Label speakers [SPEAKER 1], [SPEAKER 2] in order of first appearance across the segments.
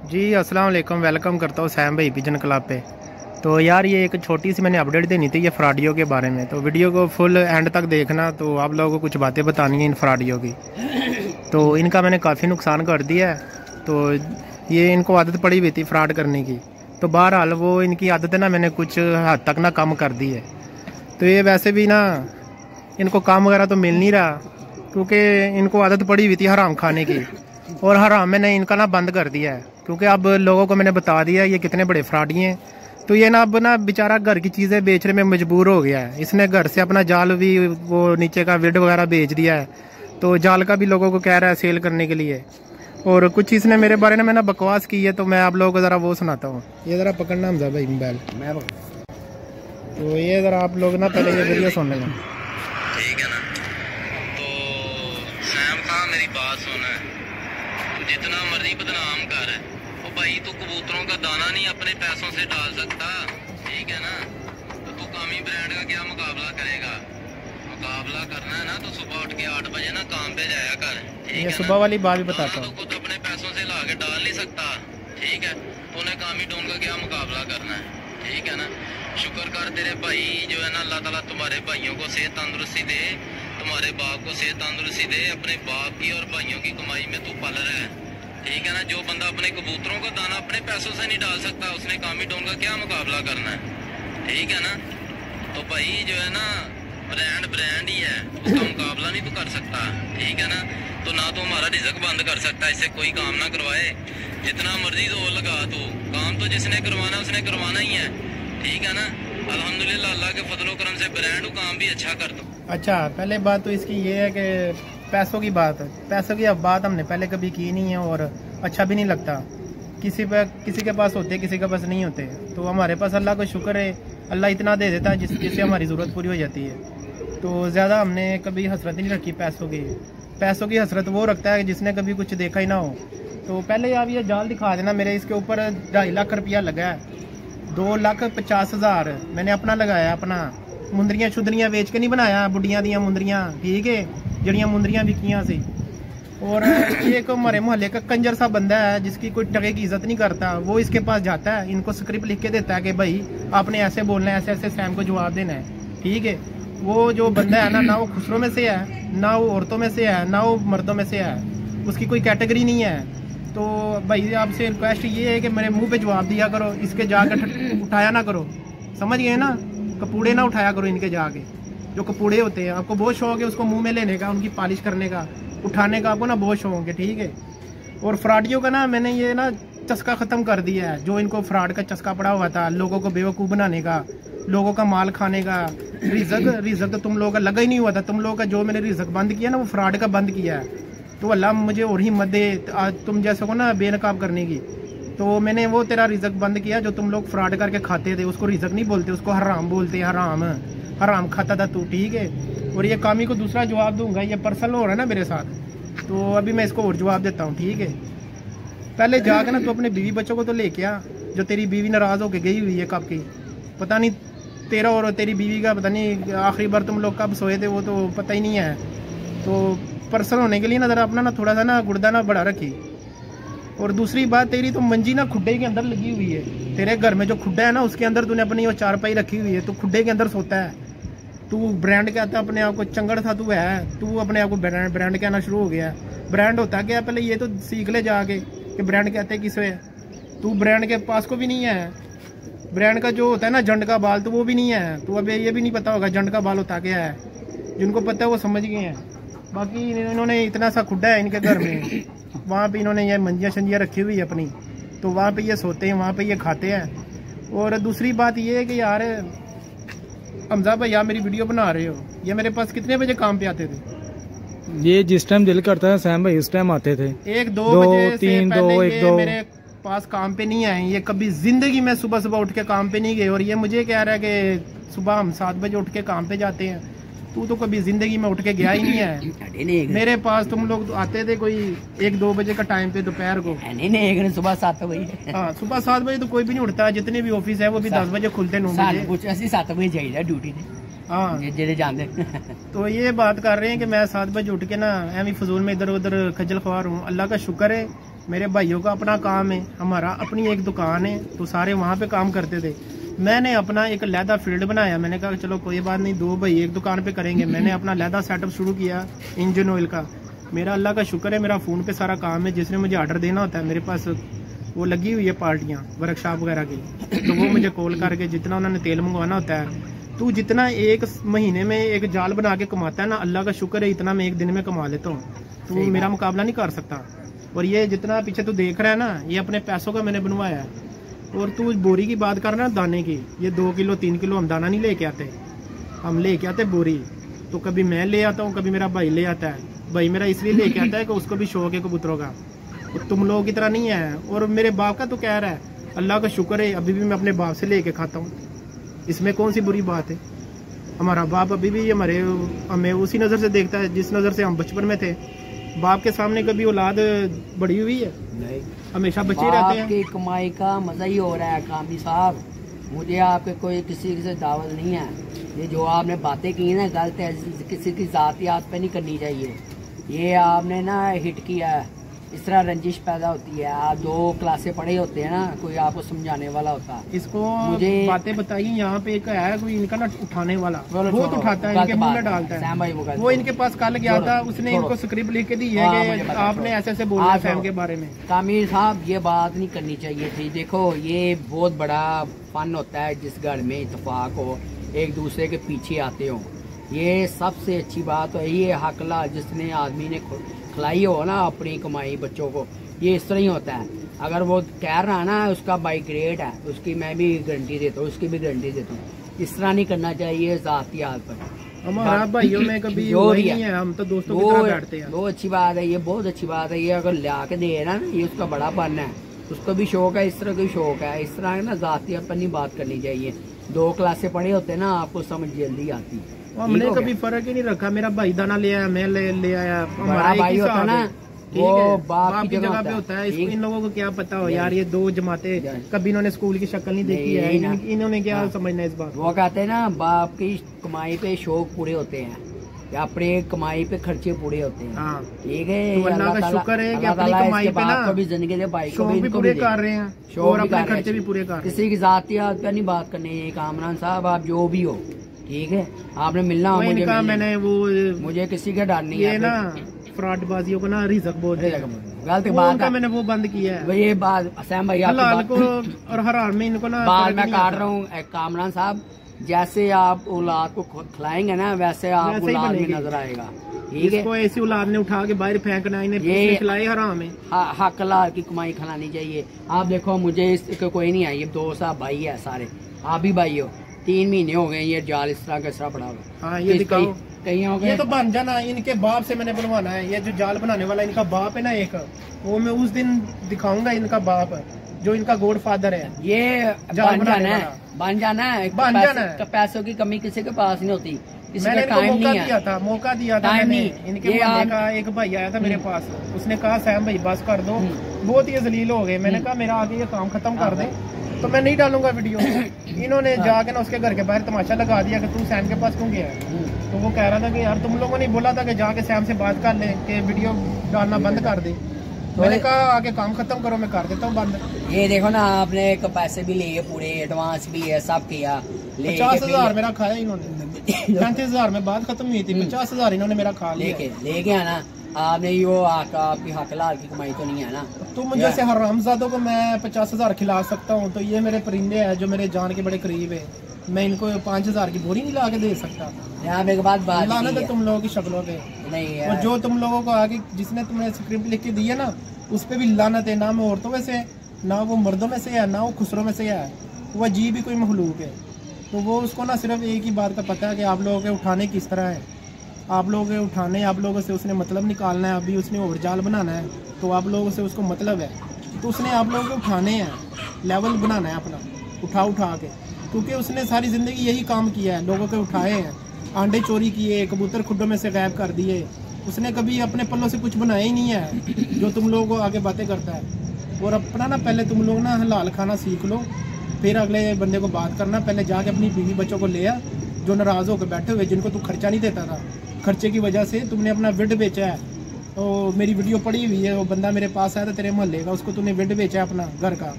[SPEAKER 1] जी अस्सलाम वालेकुम, वेलकम करता हूँ सैम भाई पिजन क्लब पे। तो यार ये एक छोटी सी मैंने अपडेट देनी थी ये फ्रॉडियों के बारे में, तो वीडियो को फुल एंड तक देखना। तो आप लोगों को कुछ बातें बतानी है इन फ्रॉडियों की। तो इनका मैंने काफ़ी नुकसान कर दिया है। तो ये इनको आदत पड़ी हुई थी फ्रॉड करने की, तो बहरहाल वो इनकी आदत है ना मैंने कुछ हद तक ना कम कर दी है। तो ये वैसे भी ना इनको काम वगैरह तो मिल नहीं रहा, क्योंकि इनको आदत पड़ी हुई थी हराम खाने की, और हराम मैंने इनका ना बंद कर दिया है। क्योंकि अब लोगों को मैंने बता दिया ये कितने बड़े फ्रॉडी हैं। तो ये ना अब ना बेचारा घर की चीज़ें बेचने में मजबूर हो गया है। इसने घर से अपना जाल भी वो नीचे का विड वगैरह बेच दिया है, तो जाल का भी लोगों को कह रहा है सेल करने के लिए। और कुछ इसने मेरे बारे में मैंने बकवास की है, तो मैं आप लोगों को ज़रा वो सुनाता हूँ। ये ज़रा पकड़ना हमजा भाई मोबाइल, तो ये ज़रा आप लोग ना पहले ये वीडियो सुन लेना,
[SPEAKER 2] ठीक है ना। तो सैम खान मेरी बात सुन, तू जितना मर्जी बदनाम कर, ओ भाई तू कबूतरों का दाना नहीं अपने पैसों से डाल सकता, ठीक है ना। तो तू कामी ब्रांड का क्या मुकाबला करेगा? मुकाबला करना है ना तो सुबह उठ के 8 बजे ना काम पे जाया कर, ठीक है।
[SPEAKER 1] सुबह वाली बात भी बताता हूँ।
[SPEAKER 2] तो खुद अपने पैसों से ला के डाल नहीं सकता, ठीक है। तूने कामी डोन का क्या मुकाबला करना है, ठीक है ना। शुक्र कर तेरे भाई जो है ना, अल्लाह ताला तुम्हारे भाइयों को सेहत तंदुरुस्ती दे, तुम्हारे बाप को सेहत तंदुरुस्ती दे। अपने बाप की और भाइयों की कमाई में तू पल रहा है, ठीक है ना। जो बंदा अपने कबूतरों का दाना अपने पैसों से नहीं डाल सकता, उसने कामी डोन का क्या मुकाबला करना है, ठीक है ना। तो भाई जो है ना ब्रांड ही है, उसका मुकाबला नहीं तू कर सकता, ठीक है ना। तो ना तो हमारा रिजक बंद कर सकता, इससे कोई काम ना करवाए। जितना मर्जी जोर लगा तू, काम तो जिसने करवाना उसने करवाना ही है, ठीक है ना। अल्हम्दुलिल्लाह अल्लाह के फजलो करम से ब्रांड काम भी अच्छा कर दो।
[SPEAKER 1] अच्छा, पहले बात तो इसकी ये है कि पैसों की बात है। पैसों की अब बात हमने पहले कभी की नहीं है, और अच्छा भी नहीं लगता। किसी के पास होते, किसी के पास नहीं होते। तो हमारे पास अल्लाह का शुक्र है, अल्लाह इतना दे देता है जिससे हमारी ज़रूरत पूरी हो जाती है। तो ज़्यादा हमने कभी हसरत नहीं रखी पैसों की। पैसों की हसरत वो रखता है जिसने कभी कुछ देखा ही ना हो। तो पहले आप ये जाल दिखा देना मेरे, इसके ऊपर 2.5 लाख रुपया लगा है। 2,50,000 मैंने अपना लगाया, अपना मुंदरियां शुदरियां बेच के नहीं बनाया, बुढ़ियां दियां मुंदरियां, ठीक है, जड़ियां मुंदरियां बिकियां सी। और एक हमारे मोहल्ले का कंजर सा बंदा है जिसकी कोई टके की इज्जत नहीं करता, वो इसके पास जाता है, इनको स्क्रिप्ट लिख के देता है कि भाई आपने ऐसे बोलना है, ऐसे ऐसे सैम को जवाब देना है, ठीक है। वो जो बंदा है ना वो खुसरों में से है, ना वो औरतों में से है, ना वो मर्दों में से है, उसकी कोई कैटेगरी नहीं है। तो भाई आपसे रिक्वेस्ट ये है कि मेरे मुंह पे जवाब दिया करो, इसके जाकर उठाया ना करो, समझ गए ना। कपूड़े ना उठाया करो इनके जाके, जो कपूड़े होते हैं। आपको बहुत शौक है उसको मुंह में लेने का, उनकी पॉलिश करने का, उठाने का आपको ना बहुत शौक है, ठीक है। और फ्रॉडियों का ना मैंने ये ना चस्का ख़त्म कर दिया है। जो इनको फ्रॉड का चस्का पड़ा हुआ था, लोगों को बेवकूफ़ बनाने का, लोगों का माल खाने का, रिजक तो तुम लोगों का लगा ही नहीं हुआ था। तुम लोगों का जो मैंने रिजक बंद किया ना वो फ्रॉड का बंद किया है। तो अल्लाह मुझे और हिम्मत दे तुम जैसे को ना बेनकाब करने की। तो मैंने वो तेरा रिजक बंद किया जो तुम लोग फ्रॉड करके खाते थे, उसको रिजक नहीं बोलते, उसको हराम बोलते, हराम खाता था तू, ठीक है। और ये कामी को दूसरा जवाब दूंगा, ये पर्सनल हो रहा है ना मेरे साथ, तो अभी मैं इसको और जवाब देता हूँ, ठीक है। पहले जाकर ना तू अपने बीवी बच्चों को तो लेके आ, जो तेरी बीवी नाराज़ होके गई हुई है कब की, पता नहीं तेरा और तेरी बीवी का पता नहीं आखिरी बार तुम लोग कब सोए थे, वो तो पता ही नहीं है। तो पर्सन होने के लिए ना ज़रा अपना ना थोड़ा सा ना गुर्दा ना बढ़ा रखी। और दूसरी बात, तेरी तो मंजी ना खुड्डे के अंदर लगी हुई है। तेरे घर में जो खुड्डा है ना उसके अंदर तूने अपनी वो चारपाई रखी हुई है, तो खुड्डे के अंदर सोता है। तू ब्रांड कहता अपने आप को, चंगड़ था तू है, तू अपने आप को ब्रांड कहना शुरू हो गया। ब्रांड होता क्या पहले ये तो सीख ले जाके कि ब्रांड कहते किसे है। तू ब्रांड के पास को भी नहीं है। ब्रांड का जो होता है ना जंड का बाल, तो वो भी नहीं है। तो अब ये भी नहीं पता होगा जंड का बाल होता क्या है। जिनको पता है वो समझ गए हैं। बाकी इन्होंने इतना सा खुड्डा है इनके घर में, वहाँ पे इन्होंने ये मंजियाँ शंजियाँ रखी हुई है अपनी, तो वहाँ पे ये सोते हैं, वहाँ पे ये खाते हैं। और दूसरी बात ये है कि यार हमजा भाई आप मेरी वीडियो बना रहे हो, ये मेरे पास कितने बजे काम पे आते थे?
[SPEAKER 3] ये जिस टाइम दिल करता है सैम भाई उस टाइम आते थे।
[SPEAKER 1] 1-2 बजे से पहले ये मेरे पास काम पे नहीं आए। ये कभी जिंदगी में सुबह सुबह उठ के काम पे नहीं गए। और ये मुझे कह रहा है कि सुबह हम 7 बजे उठ के काम पे जाते हैं। तू तो कभी जिंदगी में उठ के गया ही नहीं है। मेरे पास तुम लोग तो आते थे कोई 1-2 बजे का टाइम पे दोपहर को।
[SPEAKER 4] नहीं सुबह 7 बजे।
[SPEAKER 1] हाँ सुबह 7 बजे तो कोई भी नहीं उठता। जितने भी ऑफिस है वो भी 10 बजे खुलते, 9 बजे।
[SPEAKER 4] 7 बजे चाहिए ड्यूटी थे।
[SPEAKER 1] हाँ
[SPEAKER 4] जेडे जाते।
[SPEAKER 1] तो ये बात कर रहे हैं कि मैं 7 बजे उठ के ना एवं फजूल में इधर उधर खजल ख्वार हूँ। अल्लाह का शुक्र है मेरे भाइयों का अपना काम है, हमारा अपनी एक दुकान है, तो सारे वहाँ पे काम करते थे। मैंने अपना एक लहदा फील्ड बनाया, मैंने कहा चलो कोई बात नहीं, 2 भाई एक दुकान पे करेंगे। मैंने अपना लहदा सेटअप शुरू किया इंजन ऑयल का। मेरा अल्लाह का शुक्र है, मेरा फ़ोन पे सारा काम है। जिसने मुझे ऑर्डर देना होता है, मेरे पास वो लगी हुई है पार्टियाँ वर्कशॉप वगैरह की, तो वो मुझे कॉल करके जितना उन्होंने तेल मंगवाना होता है, तू जितना एक महीने में एक जाल बना के कमाता है ना, अल्लाह का शुक्र है इतना मैं एक दिन में कमा लेता हूँ। तू मेरा मुकाबला नहीं कर सकता। और ये जितना पीछे तू देख रहा है ना, ये अपने पैसों का मैंने बनवाया है। और तू बोरी की बात कर रहा है दाने की, ये 2 किलो 3 किलो हम दाना नहीं लेके आते, हम लेके आते बोरी। तो कभी मैं ले आता हूँ, कभी मेरा भाई ले आता है। भाई मेरा इसलिए लेके आता है कि उसको भी शौक है कबूतरों का, तो तुम लोगों की तरह नहीं है। और मेरे बाप का तो कह रहा है, अल्लाह का शुक्र है अभी भी मैं अपने बाप से लेके खाता हूँ, इसमें कौन सी बुरी बात है। हमारा बाप अभी भी हमें उसी नज़र से देखता है जिस नज़र से हम बचपन में थे। बाप के सामने कभी औलाद बड़ी हुई है? नहीं, हमेशा बच्चे रहते हैं।
[SPEAKER 4] आपकी कमाई का मजा ही हो रहा है कामी साहब। मुझे आपके कोई किसी से दावत नहीं है। ये जो आपने बातें की ना गलत है, किसी की जातियात पे नहीं करनी चाहिए। ये आपने ना हिट किया है, इस तरह रंजिश पैदा होती है। आप 2 क्लासे पढ़े होते हैं ना, कोई आपको समझाने वाला होता है।
[SPEAKER 1] इसको मुझे बातें बताइए। यहाँ पे एक है कोई इनका ना उठाने वाला, बहुत उठाता है, इनके मुंह में डालता है। वो इनके पास कल गया था, उसने इनको स्क्रिप्ट लिख के दी है कि आपने ऐसे ऐसे बोलना है फैम के बारे में।
[SPEAKER 4] कामिल साहब, ये बात नहीं करनी चाहिए थी। देखो, ये बहुत बड़ा फन होता है जिस घर में इत्तेफाक हो, एक दूसरे के पीछे आते हो। ये सबसे अच्छी बात है। ये हकला जिसने आदमी ने खिलाई हो ना अपनी कमाई बच्चों को, ये इस तरह ही होता है। अगर वो कह रहा ना उसका बाई ग्रेड है, उसकी मैं भी गारंटी देता हूँ, उसकी भी गारंटी देता हूँ। इस तरह नहीं करना चाहिए जातियात पर।
[SPEAKER 1] हमारा भाइयों में कभी वो नहीं है, हम तो दोस्तों की तरह बैठते हैं।
[SPEAKER 4] बहुत अच्छी बात है, ये बहुत अच्छी बात है। ये अगर ला के दे ना, ये उसका बड़ा पन है, उसको भी शौक है, इस तरह का शौक है। इस तरह ना जातियात पर नहीं बात करनी चाहिए। 2 क्लासे पढ़े होते ना, आपको समझ जल्दी आती है।
[SPEAKER 1] हमने कभी फर्क ही नहीं रखा। मेरा भाई दाना ले आया, मैं ले आया। हमारा
[SPEAKER 4] भाई होता ना, वो बाप की
[SPEAKER 1] जगह पे होता है। इन लोगों को क्या पता हो यार, ये 2 जमाते कभी इन्होंने स्कूल की शक्ल नहीं देखी है, इन्होंने क्या समझना इस बात।
[SPEAKER 4] वो कहते हैं ना, बाप की कमाई पे शौक पूरे होते हैं, या अपने कमाई पे खर्चे पूरे होते हैं। ठीक है,
[SPEAKER 1] अल्लाह का शुक्र है कि अपनी कमाई पे ना
[SPEAKER 4] कभी जिंदगी के भाई
[SPEAKER 1] शौक भी पूरे कर रहे हैं और अपने खर्चे भी पूरे कर रहे हैं।
[SPEAKER 4] किसी की जातियात पे नहीं बात करनी है। कामरान साहब, आप जो भी हो, ठीक है, आपने मिलना हो मुझे।
[SPEAKER 1] मैंने वो
[SPEAKER 4] मुझे किसी का डर नहीं है।
[SPEAKER 1] ये ना फ्रॉडबाजियों को ना रिज़्क बोलते हैं,
[SPEAKER 4] गलत बात है।
[SPEAKER 1] मैंने वो बंद किया है।
[SPEAKER 4] ये बात सैम भाई
[SPEAKER 1] हलाल को और हराम में इनको ना
[SPEAKER 4] बात मैं काट रहा हूँ। कामरान साहब, जैसे आप औलाद को खिलाएंगे ना, वैसे आप औलाद में नजर आएगा। ठीक है,
[SPEAKER 1] इसको ऐसी औलाद ने उठा के बाहर फेंकना, इन्हें खिलाए हराम है।
[SPEAKER 4] हक हलाल की कमाई खिलानी चाहिए। आप देखो, मुझे इसको कोई नहीं है, ये 2 साहब भाई है सारे, आप भी भाई हो। 3 महीने हो गए ये जाल इस तरह का इस तरह पड़ा हुआ।
[SPEAKER 1] हाँ, ये दिखाओ।
[SPEAKER 4] कहीं हो गए।
[SPEAKER 1] ये तो बन जाना, इनके बाप से मैंने बनवाना है। ये जो जाल बनाने वाला इनका बाप है ना एक, वो मैं उस दिन दिखाऊंगा। इनका बाप जो इनका गॉड फादर है,
[SPEAKER 4] ये बन जाना है, बन जाना है। पैसों की कमी किसी के पास नहीं होती।
[SPEAKER 1] मैंने इनको मौका दिया था मैंने। इनके मोहल्ले का एक भाई आया था मेरे पास, उसने कहा सैम भाई बस कर दो, बहुत ही जलील हो गए। मैंने कहा मेरा आगे ये काम खत्म कर दे तो मैं नहीं डालूंगा वीडियो। इन्होंने जाके ना उसके घर के बाहर तमाशा लगा दिया कि तू सैम के पास क्यों गया है। तो वो कह रहा था कि यार तुम लोगों ने बोला था कि जाके सैम से बात कर ले कि वीडियो डालना बंद कर दे। तो मैंने कहा आगे काम खत्म करो, मैं कर देता हूँ बंद।
[SPEAKER 4] ये देखो ना, आपने पैसे भी लिए, पूरे एडवांस भी है, सब किया।
[SPEAKER 1] 50,000 मेरा खाया इन्होंने। 35,000 में बात खत्म हुई थी, 50,000 इन्होंने मेरा खा लिया।
[SPEAKER 4] लेके आना आपने, यो आपकी हकलाल की कमाई तो नहीं है ना।
[SPEAKER 1] तुम जैसे हरामजादों को मैं 50,000 खिला सकता हूँ, तो ये मेरे परिंदे हैं जो मेरे जान के बड़े करीब है, मैं इनको 5,000 की बोरी नहीं ला के दे सकता।
[SPEAKER 4] एक बात
[SPEAKER 1] लाना तो तुम लोगों की शक्लों पे नहीं है। और जो तुम लोगों को आगे जिसने तुमने स्क्रिप्ट लिख के दी है ना, उस पर भी लानत है। ना वो औरतों में से, ना वो मर्दों में से है, ना वो खुसरों में से है, वो अजीब ही कोई मखलूक है। तो वो उसको ना सिर्फ एक ही बात का पता है कि आप लोगों के उठाने किस तरह है। आप लोगों के उठाने, आप लोगों से उसने मतलब निकालना है। अभी उसने ओवर जाल बनाना है, तो आप लोगों से उसको मतलब है, तो उसने आप लोगों के उठाने हैं, लेवल बनाना है अपना, उठा के। क्योंकि उसने सारी ज़िंदगी यही काम किया है, लोगों के उठाए हैं, अंडे चोरी किए, कबूतर खुड्डों में से गायब कर दिए। उसने कभी अपने पल्लों से कुछ बनाया ही नहीं है, जो तुम लोगों को आगे बातें करता है। और अपना ना पहले तुम लोग ना हलाल खाना सीख लो, फिर अगले बंदे को बात करना। पहले जाके अपनी बीवी बच्चों को ले आ, जो नाराज़ होकर बैठे हुए, जिनको तू खर्चा नहीं देता था, खर्चे की वजह से तुमने अपना विड बेचा है, मेरी वीडियो पड़ी हुई है, वो बंदा मेरे पास आया था तेरे मोहल्ले का, उसको तूने बेड बेचा है अपना घर का,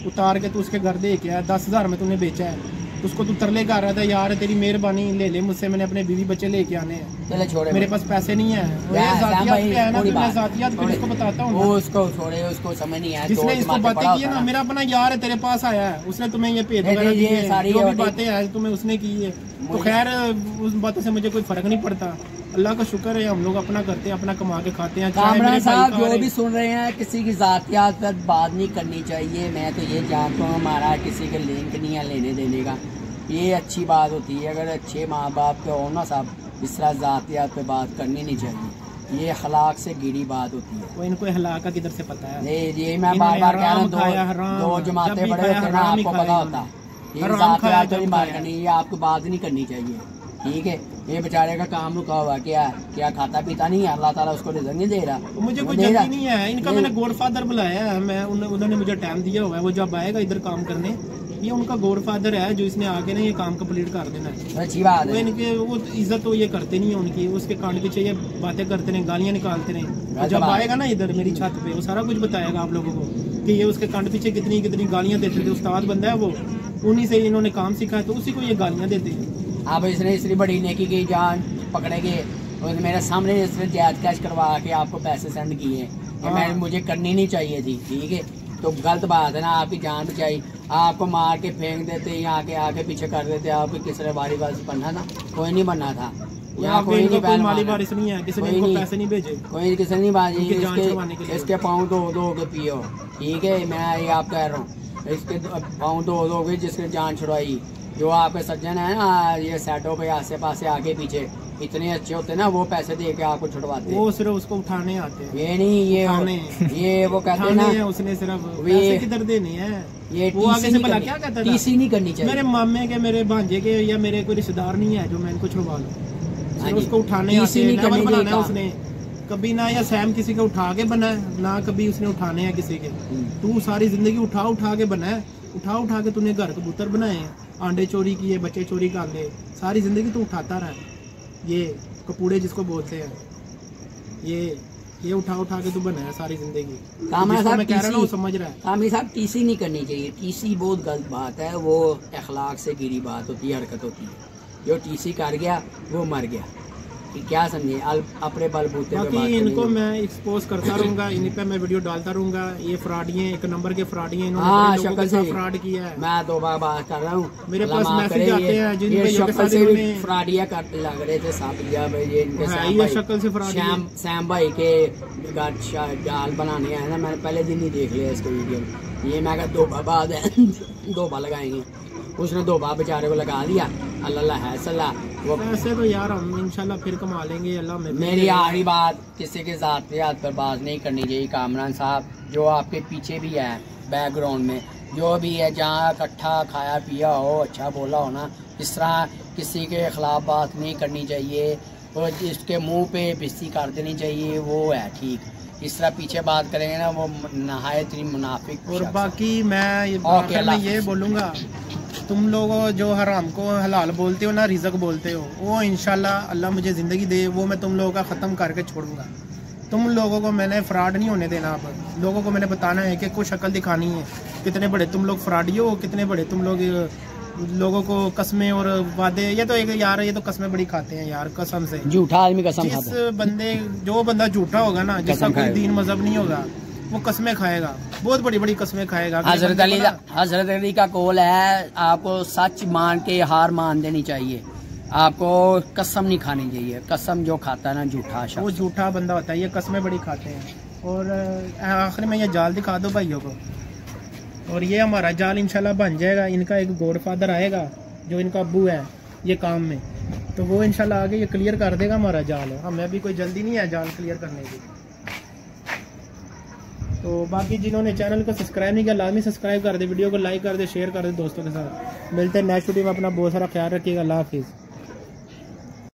[SPEAKER 1] उतार के तू उसके घर दे के आया, 10,000 में तूने बेचा है, उसको तू तरले कर रहा था यार तेरी मेहरबानी ले ले मुझसे, मैंने अपने बीवी बच्चे लेके आने हैं,
[SPEAKER 4] चले छोड़े,
[SPEAKER 1] मेरे पास पैसे नहीं है। उसको बताता हूँ,
[SPEAKER 4] उसको छोड़े, उसको समझ नहीं आया,
[SPEAKER 1] जिसने इसको बातें की है ना, मेरा अपना यार है, तेरे पास आया है, उसने तुम्हें ये भेद वगैरह दी है, जो भी बातें हैं तुम्हें उसने की है, तो खैर उस बातों से मुझे कोई फर्क नहीं पड़ता। अल्लाह का शुक्र है हम लोग अपना करते हैं, अपना कमा के खाते हैं।
[SPEAKER 4] कामरान साहब जो भी सुन रहे हैं, किसी की जातियात पर बात नहीं करनी चाहिए। मैं तो ये जानता हूँ हमारा किसी के लिंक नहीं है लेने देने का, ये अच्छी बात होती है। अगर अच्छे माँ बाप के हो ना साहब, इस तरह जातियात पे बात करनी नहीं चाहिए, ये अखलाक से गिरी बात होती है।
[SPEAKER 1] वो इनको अखलाक का किधर से पता है?
[SPEAKER 4] ये मैं बार बार कह रहा हूँ, दो जमाते बड़े होते हैं ना, आपको पता होता है ये जातियात तो बात करनी, ये आपको बात नहीं करनी चाहिए, ठीक है। ये बेचारे का काम रुका हुआ, क्या खाता पीता नहीं है, अल्लाह ताला उसको रिज़्क़ नहीं दे रहा,
[SPEAKER 1] मुझे कोई जल्दी नहीं है। इनका मैंने गॉडफादर बुलाया है, मैं उन्होंने मुझे टाइम दिया हुआ है, वो जब आएगा इधर काम करने, ये उनका गॉडफादर है जो इसने आके ना ये काम कंप्लीट कर देना है।
[SPEAKER 4] अच्छी बात है।
[SPEAKER 1] इनके वो इज्जत तो ये करते नहीं है उनकी, उसके कान पीछे ये बातें करते रहे, गालियां निकालते रहे। जब आएगा ना इधर मेरी छत पे, वो सारा कुछ बताएगा आप लोगों को कि ये उसके कान पीछे कितनी कितनी गालियां देते थे। उस्ताद बंदा है वो, उन्हीं से इन्होंने काम सीखा है, तो उसी को ये गालियां देते हैं।
[SPEAKER 4] अब इसने इतनी बड़ी नेकी की, जान पकड़ेंगे और मेरे सामने इसने जायज कैश करवा के आपको पैसे सेंड किए, मैं मुझे करनी नहीं चाहिए थी, ठीक है। तो गलत बात है ना, आपकी जान बचाई, आपको मार के फेंक देते, यहाँ के आके पीछे कर देते, आपको किस ने बारी बार बनना था? कोई नहीं बनना था, यहाँ कोई नहीं
[SPEAKER 1] माली बारिश नहीं है, किसी ने इनको पैसे नहीं भेजे,
[SPEAKER 4] कोई किसी नहीं बाजी। इसके पाँव धो के पियो, ठीक है, मैं ये आप कह रहा हूँ, इसके पाँव धो के जिसने जान छुड़ाई। जो आपके सज्जन है ना, ये सेटों पे आसे पासे आगे पीछे इतने अच्छे होते हैं ना, वो पैसे दे के आपको छुड़वाते हैं,
[SPEAKER 1] वो सिर्फ उसको उठाने आते हैं।
[SPEAKER 4] ये नहीं, ये वो कहते हैं ना,
[SPEAKER 1] उसने सिर्फ पैसे किधर देने हैं,
[SPEAKER 4] ये
[SPEAKER 1] वो आगे से भला क्या कहता था,
[SPEAKER 4] टीसी नहीं करनी चाहिए।
[SPEAKER 1] मेरे मामे के, मेरे भांजे के या मेरे कोई रिश्तेदार नहीं है जो मैं इनको छुड़वा लूँ, उसको उठाने आते हैं। नेवर बनाना है उसने कभी ना, या सैम किसी के उठा के बना है ना, कभी उसने उठाने हैं किसी के। तू सारी जिंदगी उठा के बना है, उठा के तूने घर कबूतर बनाए हैं, अंडे चोरी किए, बच्चे चोरी कर ले, सारी जिंदगी तू उठाता रहा। ये कपूड़े जिसको बोलते हैं, ये उठा के तू बना है सारी जिंदगी। मैं कह रहा हूँ समझ रहा है।
[SPEAKER 4] कामरान साहब टीसी नहीं करनी चाहिए, टीसी बहुत गलत बात है, वो अखलाक से गिरी बात होती है, हरकत होती है। जो टीसी कर गया वो मर गया, क्या समझे, अपने बलबूते पे बात
[SPEAKER 1] इनको मैं एक्सपोज करता रहूंगा, इन पे मैं वीडियो डालता रहूंगा। ये फ्रॉडिये, एक नंबर के फ्रॉडिये, इन्होंने शक्ल से फ्रॉड किया है।
[SPEAKER 4] मैं 2 बार बात कर रहा हूँ,
[SPEAKER 1] मेरे पास मैसेज आते हैं जिनके
[SPEAKER 4] शक्ल से फ्रॉडिया करते लग रहे थे सब, ये इनके
[SPEAKER 1] शक्ल से फ्रॉड।
[SPEAKER 4] सैम भाई के जाल बनाने आए ना, मैंने पहले दिन ही देख लिया इसको वीडियो, ये मैं 2 बार बाद 2 बार लगाएंगे, उसने 2 बार बेचारे को लगा दिया। अल्लाह है सलाह, वो
[SPEAKER 1] पैसे तो यार हम इंशाल्लाह फिर कमा लेंगे। अल्लाह में
[SPEAKER 4] मेरी आखिरी बात, किसी के जात पर बात नहीं करनी चाहिए। कामरान साहब, जो आपके पीछे भी है बैकग्राउंड में जो भी है, जहाँ इकट्ठा खाया पिया हो, अच्छा बोला हो ना, इस तरह किसी के खिलाफ बात नहीं करनी चाहिए, और जिसके मुंह पे बिस्ती कर देनी चाहिए, वो है ठीक। इस तरह पीछे बात करेंगे ना, वो नहायत ही मुनाफिक।
[SPEAKER 1] और बाकी मैं ये बोलूँगा, तुम लोग जो हराम को हलाल बोलते हो ना, रिज़्क़ बोलते हो, वो इंशाल्लाह अल्लाह मुझे ज़िंदगी दे, वो मैं तुम लोगों का ख़त्म करके छोड़ूंगा। तुम लोगों को मैंने फ्रॉड नहीं होने देना। अब लोगों को मैंने बताना है कि कुछ शक्ल दिखानी है, कितने बड़े तुम लोग फ्रॉडी हो, कितने बड़े तुम लोग लोगों को कस्में और वादे, ये तो एक यार, ये तो कस्में बड़ी खाते हैं यार, कसम से।
[SPEAKER 4] झूठा आदमी कसम खाता है।
[SPEAKER 1] जो बंदा झूठा होगा ना, जिसका कोई दीन मजहब नहीं होगा, वो कस्में खाएगा, बहुत बड़ी बड़ी कस्में खाएगा।
[SPEAKER 4] हजरत अली का कौल है, आपको सच मान के हार मान देनी चाहिए, आपको कसम नहीं खानी चाहिए। कसम जो खाता है ना, झूठा शख्स,
[SPEAKER 1] वो झूठा बंदा होता है, ये कस्में बड़ी खाते हैं। और आखिर में ये जाल दिखा दो भाइयों को, और ये हमारा जाल इंशाल्लाह बन जाएगा। इनका एक गॉडफादर आएगा जो इनका अब्बू है ये काम में, तो वो इंशाल्लाह आगे ये क्लियर कर देगा हमारा जाल। हमें अभी कोई जल्दी नहीं है जाल क्लियर करने की। तो बाकी जिन्होंने चैनल को सब्सक्राइब नहीं किया, लाजमी सब्सक्राइब कर दे, वीडियो को लाइक कर दे, शेयर कर दे दोस्तों के साथ। मिलते हैं नेक्स्ट वीडियो में। अपना बहुत सारा ख्याल रखिएगा। अल्लाह हाफिज़।